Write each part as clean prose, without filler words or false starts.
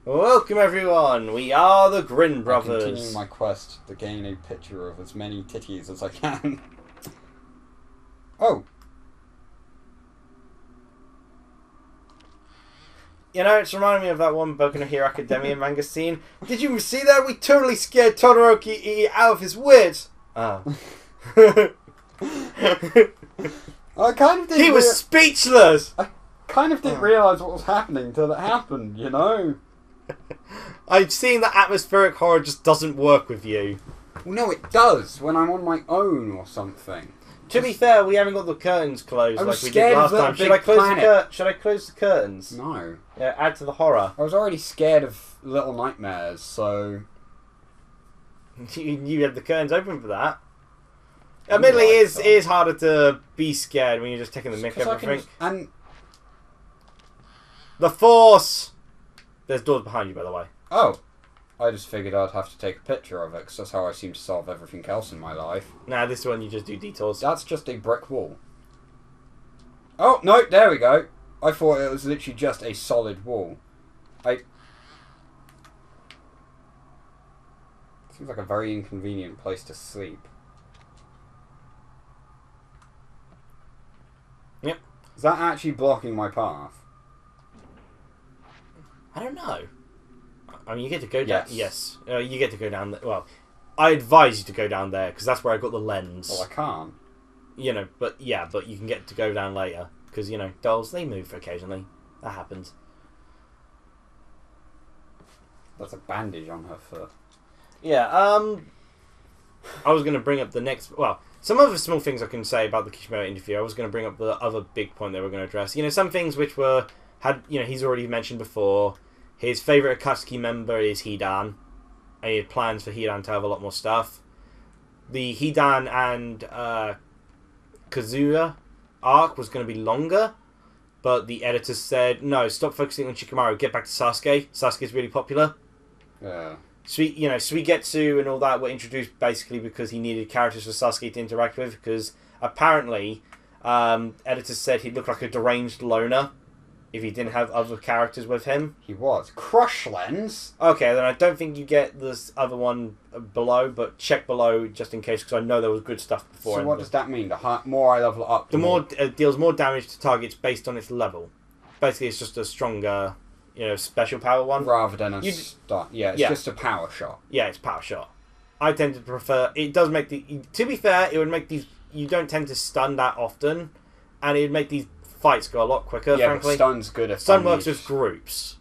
Welcome everyone, we are the Grin brothers. I'm continuing my quest to gain a picture of as many titties as I can. Oh. You know, it's reminding me of that one Boku no Hero Academia manga scene. Did you see that? We totally scared Todoroki out of his wits. Oh. I kind of didn't he was speechless! I kind of didn't realise what was happening till it happened, you know? I've seen that atmospheric horror just doesn't work with you. Well, no, it does when I'm on my own or something. To be fair, we haven't got the curtains closed like we did last time. Should I close the curtains? No. Yeah, add to the horror. I was already scared of Little Nightmares, so... You had the curtains open for that. Admittedly, it is harder to be scared when you're just taking the mick of everything. And the Force! There's doors behind you, by the way. Oh. I just figured I'd have to take a picture of it, because that's how I seem to solve everything else in my life. Nah, this one you just do detours. That's just a brick wall. Oh, no, there we go. I thought it was literally just a solid wall. Seems like a very inconvenient place to sleep. Yep. Is that actually blocking my path? I don't know. I mean, you get to go down... Yes. Yes. You get to go down there. Well, I advise you to go down there, because that's where I got the lens. Well, I can't. You know, but yeah, but you can get to go down later. Because, you know, dolls, they move occasionally. That happens. That's a bandage on her foot. Yeah, I was going to bring up the next... Well, some other small things I can say about the Kishimoto interview. I was going to bring up the other big point they were going to address. You know, some things which were... he's already mentioned before. His favourite Akatsuki member is Hidan. And he had plans for Hidan to have a lot more stuff. The Hidan and Kazuya arc was going to be longer. But the editors said, no, stop focusing on Shikamaru. Get back to Sasuke. Sasuke's really popular. Yeah. Suigetsu and all that were introduced basically because he needed characters for Sasuke to interact with. Because apparently, editors said he'd look like a deranged loner if he didn't have other characters with him. He was. Crush Lens? Okay, then I don't think you get this other one below, but check below just in case, because I know there was good stuff before. So what does that mean? The more I level up, the more deals more damage to targets based on its level. Basically, it's just a stronger, special power one. Rather than a start. Yeah, it's just a power shot. Yeah, it's power shot. I tend to prefer... It does make the... To be fair, it would make these... You don't tend to stun that often, and it would make these fights go a lot quicker, frankly. But stun's good if stun works with groups,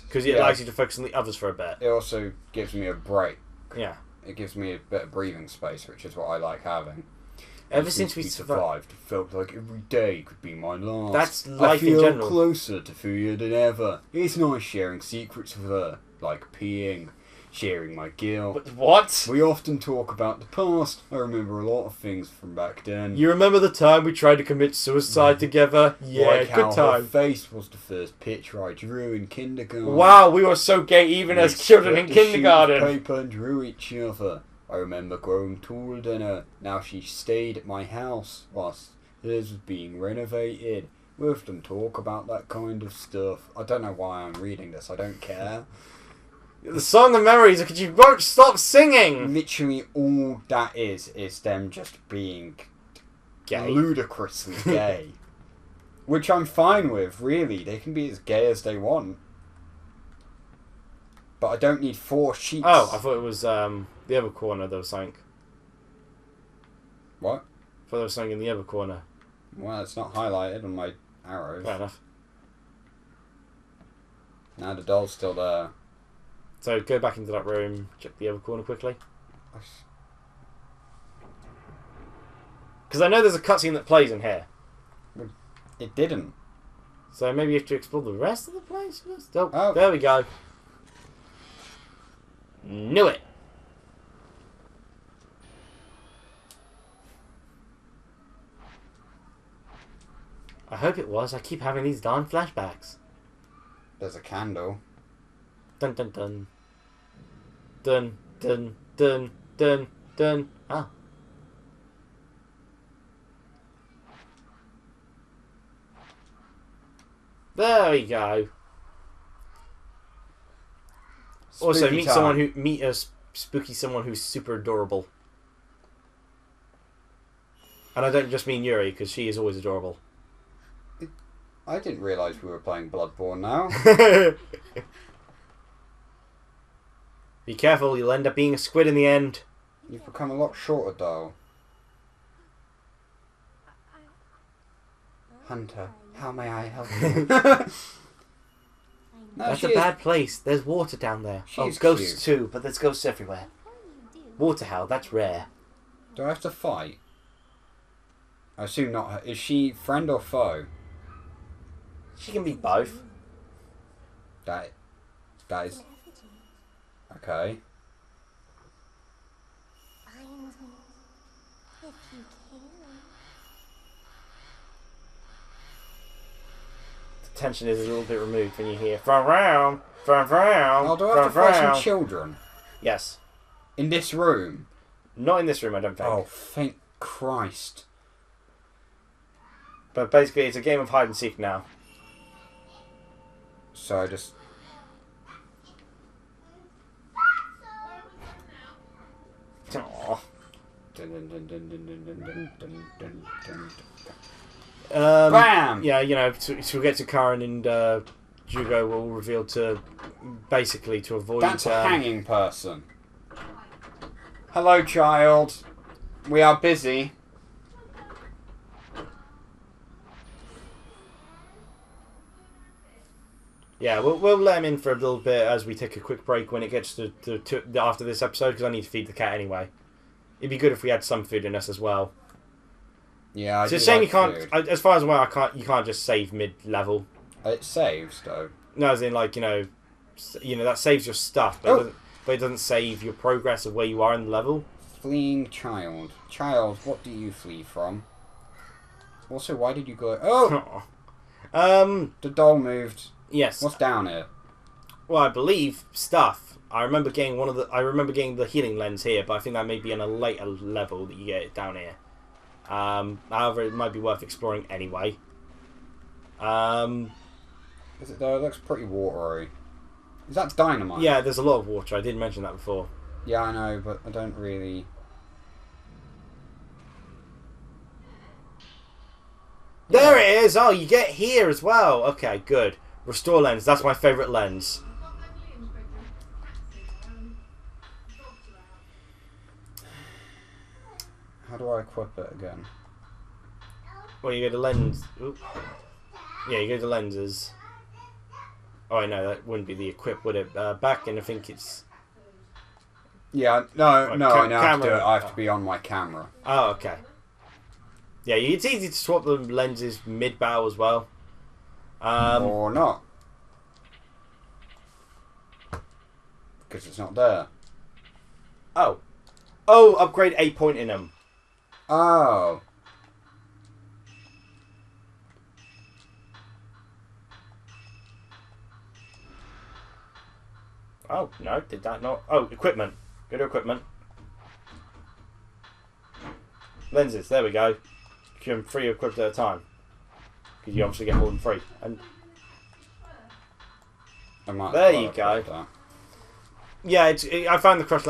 because it allows you to focus on the others for a bit. It also gives me a break. Yeah. It gives me a bit of breathing space, which is what I like having. Ever since we survived, it felt like every day could be my last. That's life in general. I feel closer to Fuya than ever. It's nice sharing secrets with her, like peeing, sharing my guilt. But what? We often talk about the past. I remember a lot of things from back then. You remember the time we tried to commit suicide together? Yeah, like good time. Her face was the first picture I drew in kindergarten. Wow, we were so gay even as children in kindergarten. Paper and drew each other. I remember growing taller than her. Now she stayed at my house whilst hers was being renovated. We often talk about that kind of stuff. I don't know why I'm reading this. I don't care. The song of memories, because you won't stop singing! Literally all that is them just being gay. Ludicrously gay. Which I'm fine with, really. They can be as gay as they want. But I don't need 4 sheets. Oh, I thought it was the other corner there was something. What? I thought there was something in the other corner. Well, it's not highlighted on my arrows. Fair enough. Now the doll's still there. So go back into that room, check the other corner quickly. Because I know there's a cutscene that plays in here. It didn't. So maybe you have to explore the rest of the place first? Oh. There we go. Knew it. I hope it was. I keep having these darn flashbacks. There's a candle. Dun dun dun. Dun dun dun dun dun. Ah. There we go. Also, Spooky meet a spooky someone who's super adorable. And I don't just mean Yuri, because she is always adorable. I didn't realise we were playing Bloodborne now. Be careful, you'll end up being a squid in the end. You've become a lot shorter, doll. Hunter, how may I help you? No, That's a bad place. There's water down there. She's ghosts cute. too, but there's ghosts everywhere. Waterhowl, that's rare. Do I have to fight? I assume not her. Is she friend or foe? She can be both. That is... Okay. The tension is a little bit removed when you hear from round, from round. Oh, do I have to fight some children? Yes. In this room? Not in this room, I don't think. Oh, thank Christ. But basically, it's a game of hide and seek now. So I just... Aww. Bam! Yeah, you know, so we'll get to Karen and Jugo will reveal to basically to avoid. That's a hanging person. Hello, child. We are busy. Yeah, we'll let him in for a little bit as we take a quick break when it gets to after this episode, because I need to feed the cat anyway. It'd be good if we had some food in us as well. Yeah, it's a shame you can't. As far as I'm aware, you can't just save mid-level. It saves though. No, as in like you know that saves your stuff, but it doesn't save your progress of where you are in the level. Fleeing child. Child, what do you flee from? Also, why did you go? Oh, the doll moved. Yes. What's down here? Well, I believe stuff. I remember getting the healing lens here, but I think that may be on a later level that you get it down here. However, it might be worth exploring anyway. Is it though? It looks pretty watery. Is that dynamite? Yeah, there's a lot of water. I did mention that before. Yeah, I know, but I don't really... There it is! Oh, you get here as well! Okay, good. Restore lens. That's my favourite lens. How do I equip it again? Well, you go to lens... Oop. Yeah, you go to lenses. Oh, no, that wouldn't be the equip, would it? Back, and I think it's... Yeah, no, I have to do it. I have to Oh. be on my camera. Oh, okay. Yeah, it's easy to swap the lenses mid-battle as well. Or not. Because it's not there. Oh. Oh, upgrade 8 point in them. Oh. Oh, no, did that not? Oh, equipment. Go to equipment. Lenses, there we go. You can 3 equipped at a time. Because you obviously get more than 3. And there you go. That. Yeah, I found the crush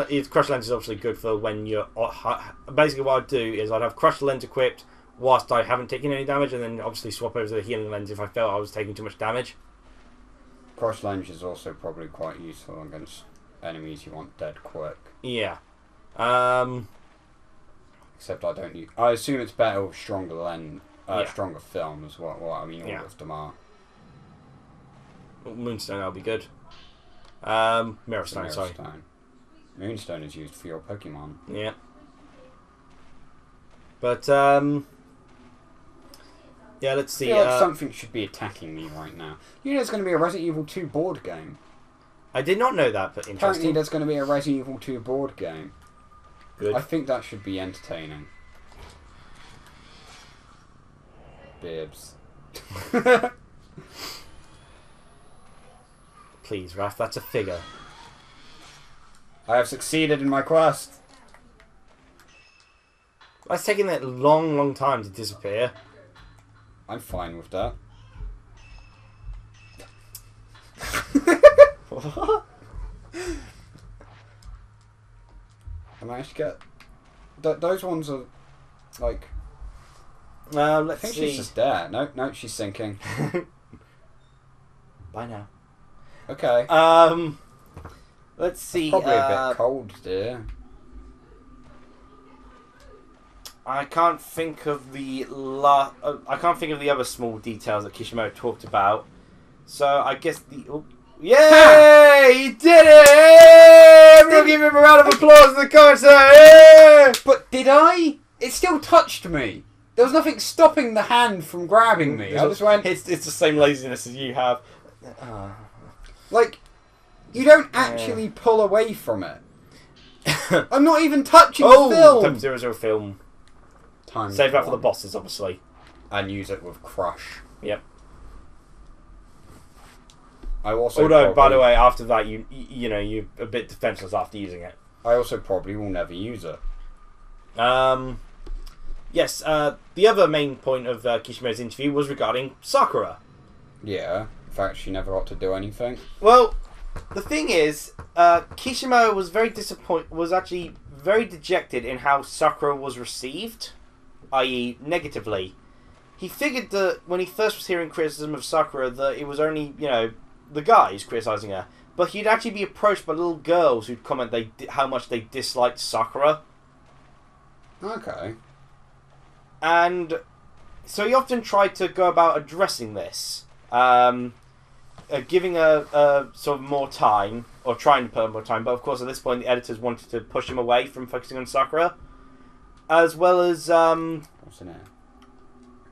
lens is obviously good for when you're... Basically what I'd do is I'd have crush lens equipped whilst I haven't taken any damage, and then obviously swap over to the healing lens if I felt I was taking too much damage. Crush lens is also probably quite useful against enemies you want dead quick. Yeah. Except I don't use... I assume it's better with stronger lens, Yeah. stronger film as well. Well, I mean, all Yeah. of them are. Moonstone, that'll be good. Mirror Stone, sorry. Stone. Moonstone is used for your Pokemon. Yeah. But, yeah, let's see. I feel like something should be attacking me right now. You know there's going to be a Resident Evil 2 board game. I did not know that, but Apparently interesting. there's going to be a Resident Evil 2 board game. Good. I think that should be entertaining. Bibs. Please, Raph, that's a figure. I have succeeded in my quest. It's taking that long, long time to disappear. I'm fine with that. What? managed to get... those ones are, like... Let's I think see. she's just there. No, she's sinking. Bye now. Okay. Let's see. Probably a bit cold, dear. I can't think of the other small details that Kishimoto talked about. So I guess the... Oh, yay! He did it! Everyone give him a round of applause in the comments. Yay! But did I? It still touched me. There was nothing stopping the hand from grabbing me. I just went... It's the same laziness as you have. Like, you don't actually pull away from it. I'm not even touching the film. Time 00 film. Time Save that for the bosses, obviously. And use it with Crush. Yep. I also Although, by the way, after that, you're a bit defenseless after using it. I also probably will never use it. Yes, the other main point of Kishimoto's interview was regarding Sakura. Yeah, in fact, she never got to do anything. Well, the thing is, Kishimoto was actually very dejected in how Sakura was received, i.e. negatively. He figured that when he first was hearing criticism of Sakura that it was only, the guys criticising her. But he'd actually be approached by little girls who'd comment how much they disliked Sakura. Okay. And so he often tried to go about addressing this, giving a sort of more time, or trying to put in more time, but of course at this point the editors wanted to push him away from focusing on Sakura, as well as... What's in it?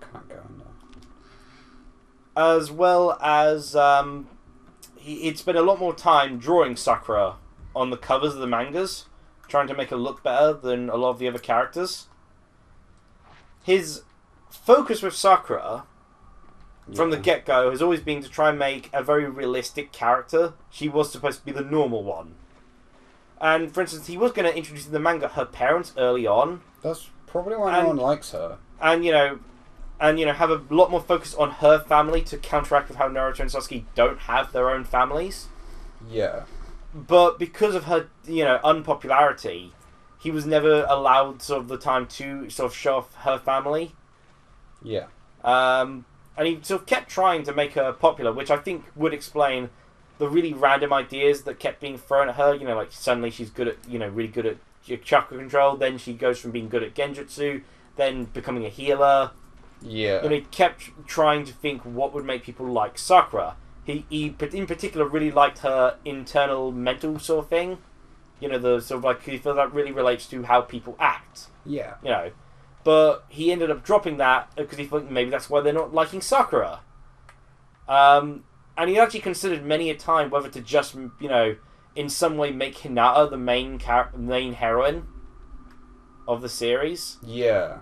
I can't go in there. As well as he'd spent a lot more time drawing Sakura on the covers of the mangas, trying to make her look better than a lot of the other characters. His focus with Sakura from the get-go has always been to try and make a very realistic character. She was supposed to be the normal one. And, for instance, he was going to introduce in the manga her parents early on. That's probably why no one likes her. And, have a lot more focus on her family to counteract with how Naruto and Sasuke don't have their own families. Yeah. But because of her, unpopularity, he was never allowed sort of the time to sort of show off her family. Yeah. And he sort of kept trying to make her popular, which I think would explain the really random ideas that kept being thrown at her. Like suddenly she's good at, really good at chakra control, then she goes from being good at genjutsu, then becoming a healer. Yeah. He kept trying to think what would make people like Sakura. He in particular really liked her internal mental sort of thing. The sort of like, he feels that really relates to how people act. Yeah. But he ended up dropping that because he thought maybe that's why they're not liking Sakura. And he actually considered many a time whether to just, in some way make Hinata the main heroine of the series. Yeah.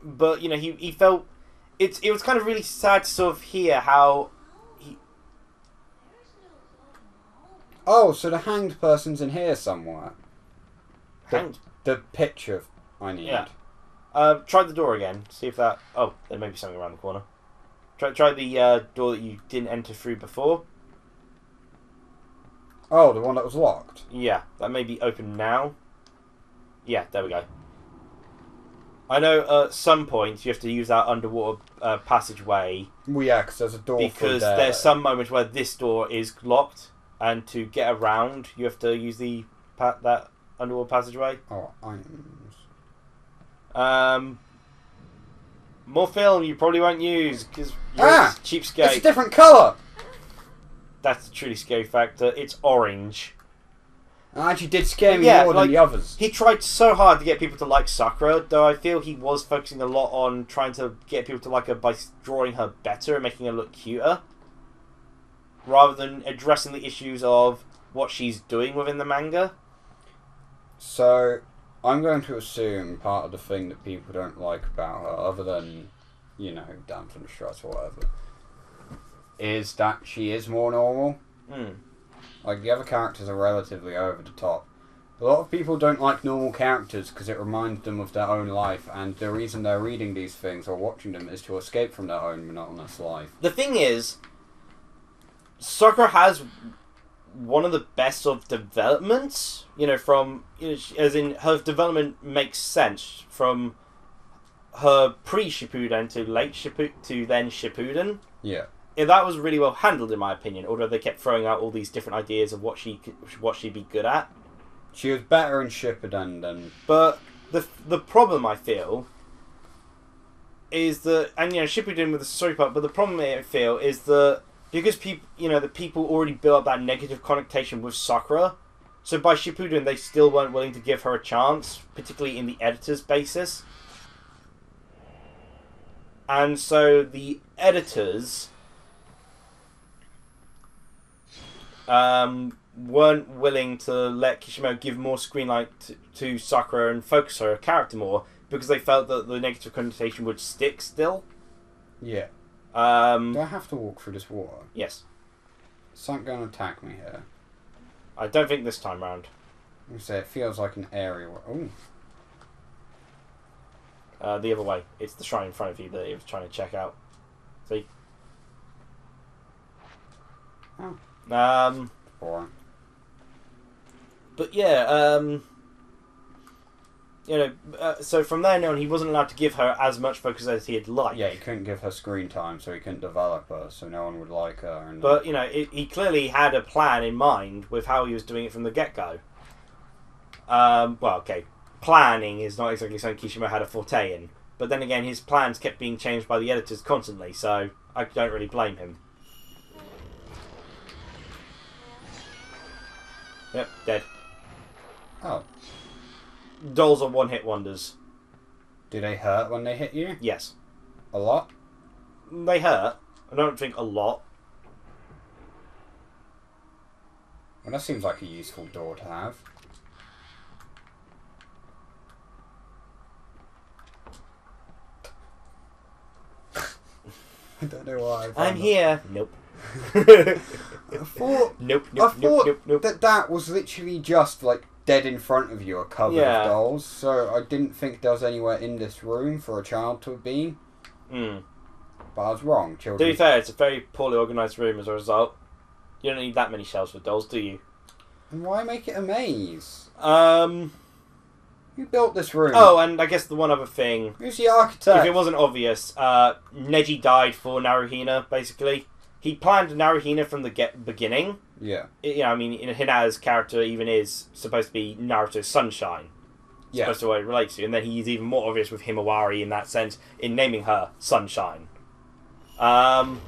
But, he felt... It was kind of really sad to sort of hear how... Oh, so the hanged person's in here somewhere. Hanged? The picture I need. Yeah. Try the door again. See if that... Oh, there may be something around the corner. Try the door that you didn't enter through before. Oh, the one that was locked? Yeah, that may be open now. Yeah, there we go. I know at some point you have to use that underwater passageway. Well, yeah, because there's a door because there's some moments where this door is locked, and to get around, you have to use that underwater passageway. Oh, items. More film you probably won't use because you're a cheapskate. It's a different colour. That's a truly scary factor. It's orange. It actually did scare me more than the others. He tried so hard to get people to like Sakura, though I feel he was focusing a lot on trying to get people to like her by drawing her better and making her look cuter, rather than addressing the issues of what she's doing within the manga. So, I'm going to assume part of the thing that people don't like about her, other than, dampen stress or whatever, is that she is more normal. Like, the other characters are relatively over the top. A lot of people don't like normal characters because it reminds them of their own life, and the reason they're reading these things or watching them is to escape from their own monotonous life. The thing is, Sakura has one of the best of developments. You know, from as in her development makes sense from her pre-Shippuden to late Shippuden to then Shippuden. Yeah. That was really well handled in my opinion. Although they kept throwing out all these different ideas of what she'd be good at. She was better in Shippuden than. But the problem I feel is that, and Shippuden with the story part. But the problem I feel is that because the people already built up that negative connotation with Sakura. So by Shippuden, they still weren't willing to give her a chance, particularly in the editor's basis. And so the editors weren't willing to let Kishimoto give more screen light to Sakura and focus her character more because they felt that the negative connotation would stick still. Yeah. Do I have to walk through this water? Yes. Is something going to attack me here? I don't think this time round. I'm say it feels like an area where... Oh. The other way. It's the shrine in front of you that he was trying to check out. See? Oh. Boring. But yeah, so from then on, he wasn't allowed to give her as much focus as he'd like. Yeah, he couldn't give her screen time, so he couldn't develop her, so no one would like her. And but, he clearly had a plan in mind with how he was doing it from the get-go. Well, okay, planning is not exactly something Kishimoto had a forte in. But then again, his plans kept being changed by the editors constantly, so I don't really blame him. Yep, dead. Oh. Dolls are one-hit wonders. Do they hurt when they hit you? Yes. A lot? They hurt. I don't think a lot. Well, that seems like a useful door to have. I don't know why. I'm here. Nope. I thought. Nope. That was literally just like dead in front of you, a cupboard of dolls. So I didn't think there was anywhere in this room for a child to have been. But I was wrong. Children. To be fair, it's a very poorly organised room as a result. You don't need that many shelves for dolls, do you? And why make it a maze? Who built this room? Oh, and I guess the one other thing. Who's the architect? If it wasn't obvious, Neji died for Naruhina, basically. He planned Naruhina from the beginning. Yeah. Hinata's character even is supposed to be Naruto's sunshine. Yeah. Supposed to what it relates to. And then he's even more obvious with Himawari in that sense, in naming her Sunshine. But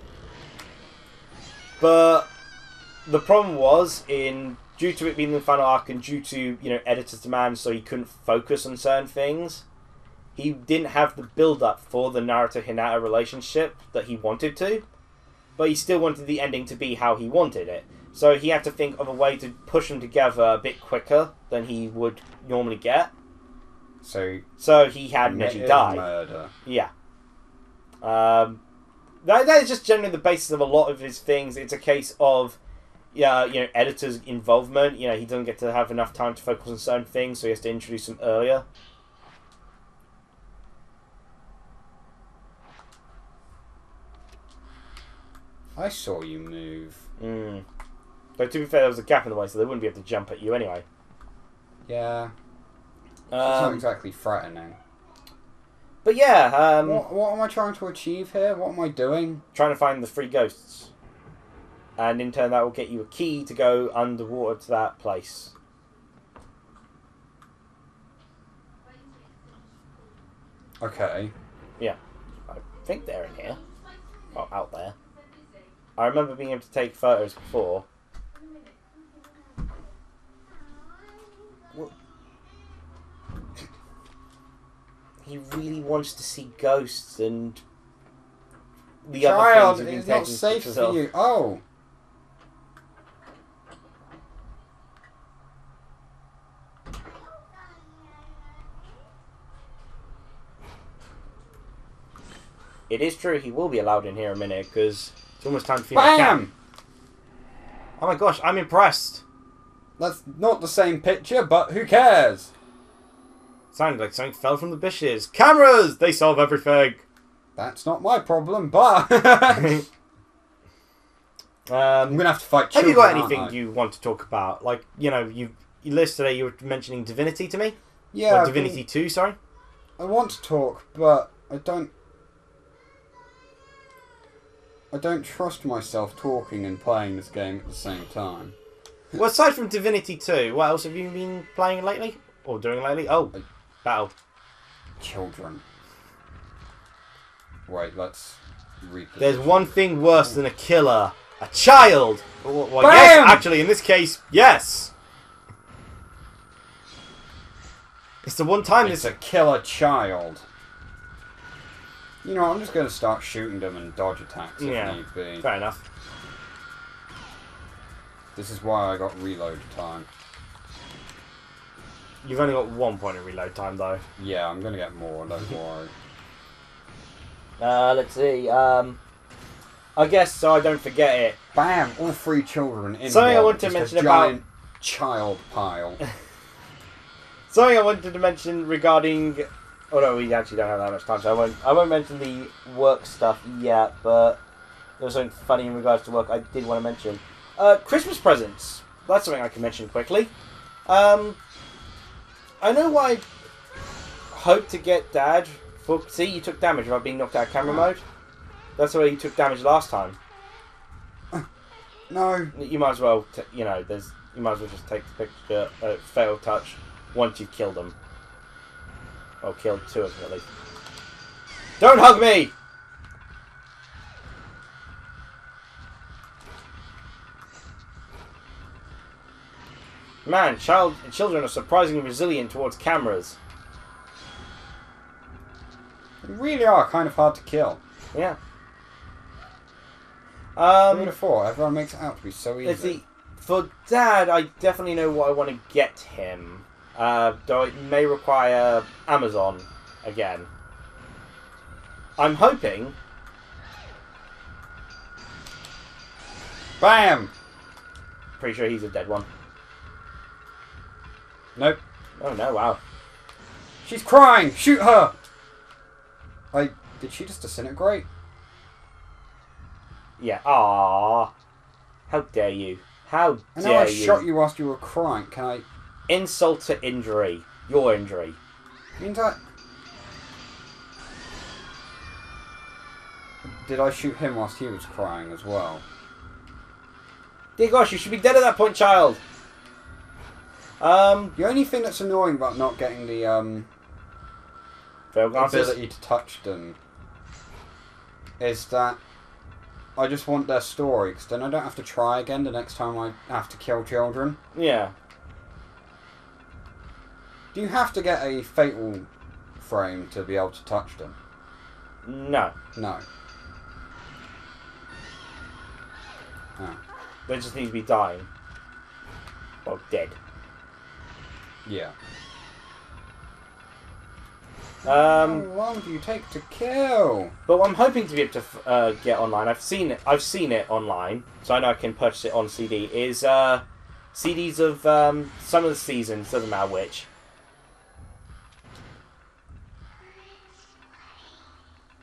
the problem was, due to it being the final arc and due to, editor's demands, so he couldn't focus on certain things, he didn't have the build-up for the Naruto-Hinata relationship that he wanted to. But he still wanted the ending to be how he wanted it. So he had to think of a way to push them together a bit quicker than he would normally get. So he had Neji die. Murder. Yeah. That is just generally the basis of a lot of his things. It's a case of, editor's involvement. He doesn't get to have enough time to focus on certain things, so he has to introduce them earlier. I saw you move. But to be fair, there was a gap in the way, so they wouldn't be able to jump at you anyway. Yeah. It's not exactly threatening. But yeah, what am I trying to achieve here? What am I doing? Trying to find the 3 ghosts. And in turn, that will get you a key to go underwater to that place. Okay. Yeah. I think they're in here. Well, out there. I remember being able to take photos before. He really wants to see ghosts and the other things. It's not safe for you. Oh. It is true he will be allowed in here a minute because it's almost time to feed my cat. Oh my gosh, I'm impressed. That's not the same picture, but who cares? Sounded like something fell from the bushes. Cameras! They solve everything. That's not my problem, but... I'm gonna have to fight Have children. you got anything you want to talk about? Like, you yesterday you were mentioning Divinity to me. Yeah, or Divinity 2. Sorry. I want to talk, but I don't trust myself talking and playing this game at the same time. Well, aside from Divinity 2, what else have you been playing lately? Or doing lately? Oh, Battle. Children. Wait, let's reposition. There's one thing worse than a killer. A child! Well, Bam! yes, actually, in this case, yes! It's the one time It's a killer child. You know, I'm just going to start shooting them and dodge attacks if need be. Fair enough. This is why I got reload time. You've only got 1 point of reload time, though. Yeah, I'm going to get more, don't worry. Let's see. I guess so I don't forget it. Bam! All 3 children in Something one. I wanted to Just mention a about giant child pile. Something I wanted to mention regarding... Oh no, we actually don't have that much time, so I won't mention the work stuff yet, but there was something funny in regards to work I did want to mention. Christmas presents. That's something I can mention quickly. I know I hope to get Dad for... See, you took damage without being knocked out of camera mode. That's the way you took damage last time. No. You might as well, you might as well just take the picture, fail touch, once you've killed them. Or killed 2 of them at least. Don't hug me! Man, children are surprisingly resilient towards cameras. They really are kind of hard to kill. Yeah. Who would have thought? Everyone makes it out to be so easy. Let's see. For Dad, I definitely know what I want to get him. Though it may require Amazon again. I'm hoping... Bam! Pretty sure he's a dead one. Nope. Oh no, wow. She's crying! Shoot her! Did she just disintegrate? Yeah. Ah. How dare you? How I dare know I you? shot you whilst you were crying. Can I... Insult to injury. Your injury. Means I... Did I shoot him whilst he was crying as well? Dear gosh, you should be dead at that point, child. The only thing that's annoying about not getting the ability to touch them is that I just want their story, because then I don't have to try again the next time I have to kill children. Yeah. Do you have to get a fatal frame to be able to touch them? No. No. Oh. They just need to be dying. Or dead. Yeah. How long do you take to kill? But what I'm hoping to be able to get online, I've seen it online, so I know I can purchase it on CD, is CDs of some of the seasons, doesn't matter which.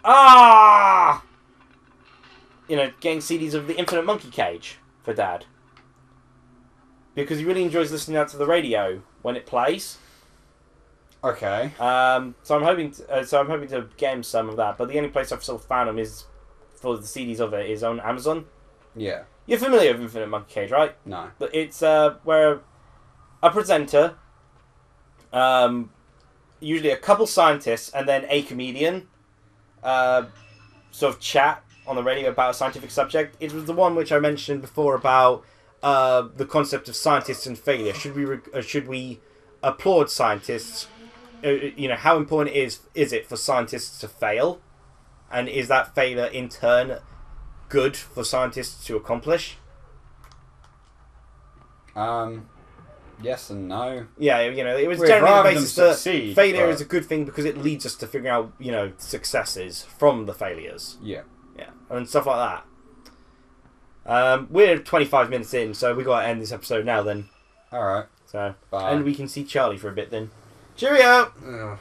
Ah! Getting CDs of the Infinite Monkey Cage for Dad. Because he really enjoys listening out to the radio when it plays. Okay. So I'm hoping to get him some of that. But the only place I've sort of found him is for the CDs of it is on Amazon. Yeah. You're familiar with Infinite Monkey Cage, right? No. But it's where a presenter, usually a couple scientists and then a comedian, sort of chat on the radio about a scientific subject. It was the one which I mentioned before about the concept of scientists and failure. Should we applaud scientists? How important is it for scientists to fail, and is that failure in turn good for scientists to accomplish? Yes and no. Yeah, it was generally the basis that failure but... is a good thing because it leads us to figuring out successes from the failures. Yeah. Yeah, and stuff like that. We're 25 minutes in, so we got to end this episode now then. Alright. So, bye. And we can see Charlie for a bit then. Cheerio! Ugh.